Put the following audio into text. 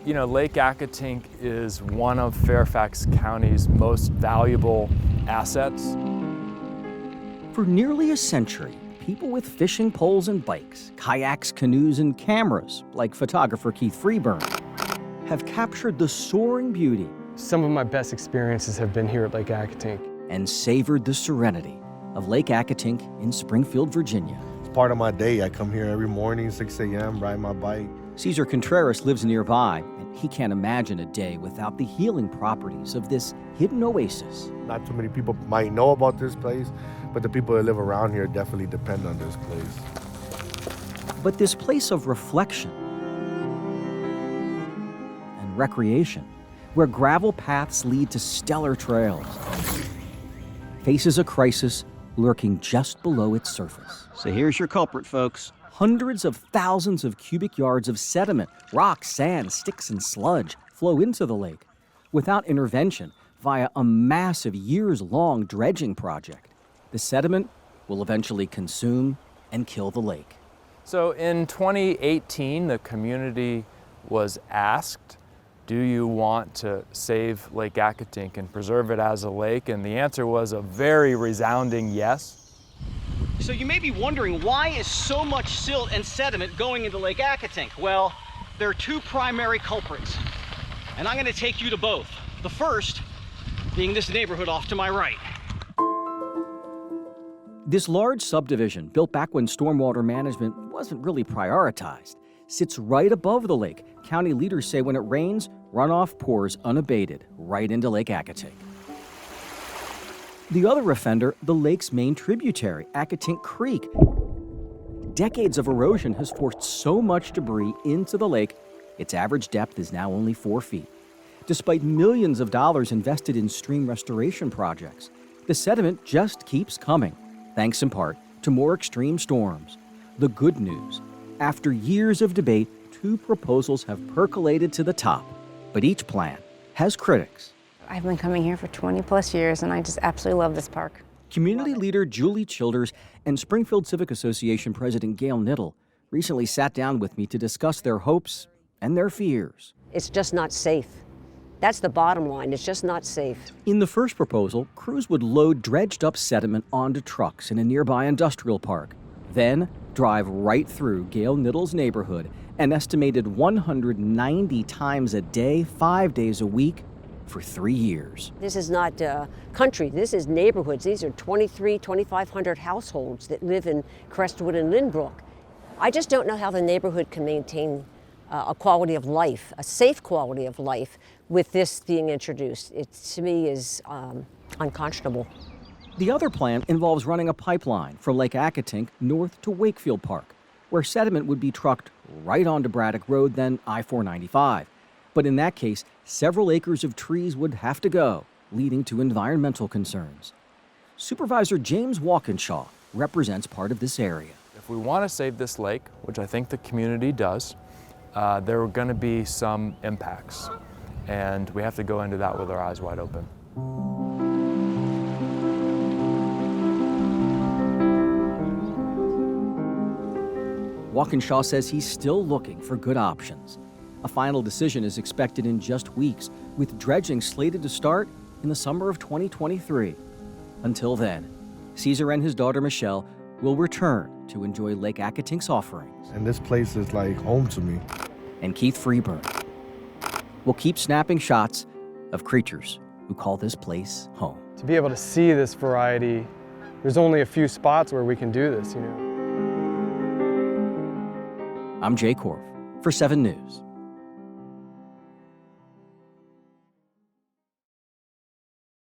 You know, Lake Accotink is one of Fairfax County's most valuable assets. For nearly a century, people with fishing poles and bikes, kayaks, canoes, and cameras, like photographer Keith Freeburn, have captured the soaring beauty. Some of my best experiences have been here at Lake Accotink. And savored the serenity of Lake Accotink in Springfield, Virginia. It's part of my day. I come here every morning, 6 a.m., ride my bike. Cesar Contreras lives nearby, and he can't imagine a day without the healing properties of this hidden oasis. Not too many people might know about this place, but the people that live around here definitely depend on this place. But this place of reflection and recreation, where gravel paths lead to stellar trails, faces a crisis lurking just below its surface. So here's your culprit, folks. Hundreds of thousands of cubic yards of sediment, rocks, sand, sticks, and sludge flow into the lake without intervention via a massive years-long dredging project. The sediment will eventually consume and kill the lake. So in 2018, the community was asked, do you want to save Lake Accotink and preserve it as a lake? And the answer was a very resounding yes. So you may be wondering, why is so much silt and sediment going into Lake Accotink? Well, there are two primary culprits, and I'm going to take you to both. The first being this neighborhood off to my right. This large subdivision, built back when stormwater management wasn't really prioritized, sits right above the lake. County leaders say when it rains, runoff pours unabated right into Lake Accotink. The other offender, the lake's main tributary, Accotink Creek. Decades of erosion has forced so much debris into the lake, its average depth is now only 4 feet. Despite millions of dollars invested in stream restoration projects, the sediment just keeps coming, thanks in part to more extreme storms. The good news, after years of debate, 2 proposals have percolated to the top, but each plan has critics. I've been coming here for 20 plus years and I just absolutely love this park. Community leader Julie Childers and Springfield Civic Association President Gail Nittle recently sat down with me to discuss their hopes and their fears. It's just not safe. That's the bottom line. It's just not safe. In the first proposal, crews would load dredged up sediment onto trucks in a nearby industrial park, then drive right through Gail Nittle's neighborhood an estimated 190 times a day, 5 days a week, for 3 years. This is not country. This is neighborhoods. These are 2,500 households that live in Crestwood and Lynbrook. I just don't know how the neighborhood can maintain a quality of life, a safe quality of life, with this being introduced. It, to me, is unconscionable. The other plan involves running a pipeline from Lake Accotink north to Wakefield Park, where sediment would be trucked right onto Braddock Road, then I-495. But in that case, several acres of trees would have to go, leading to environmental concerns. Supervisor James Walkinshaw represents part of this area. If we want to save this lake, which I think the community does, there are going to be some impacts, and we have to go into that with our eyes wide open. Walkinshaw says he's still looking for good options. A final decision is expected in just weeks, with dredging slated to start in the summer of 2023. Until then, Cesar and his daughter Michelle will return to enjoy Lake Accotink's offerings. And this place is like home to me. And Keith Freeburn will keep snapping shots of creatures who call this place home. To be able to see this variety, there's only a few spots where we can do this, you know. I'm Jay Korf for 7 News.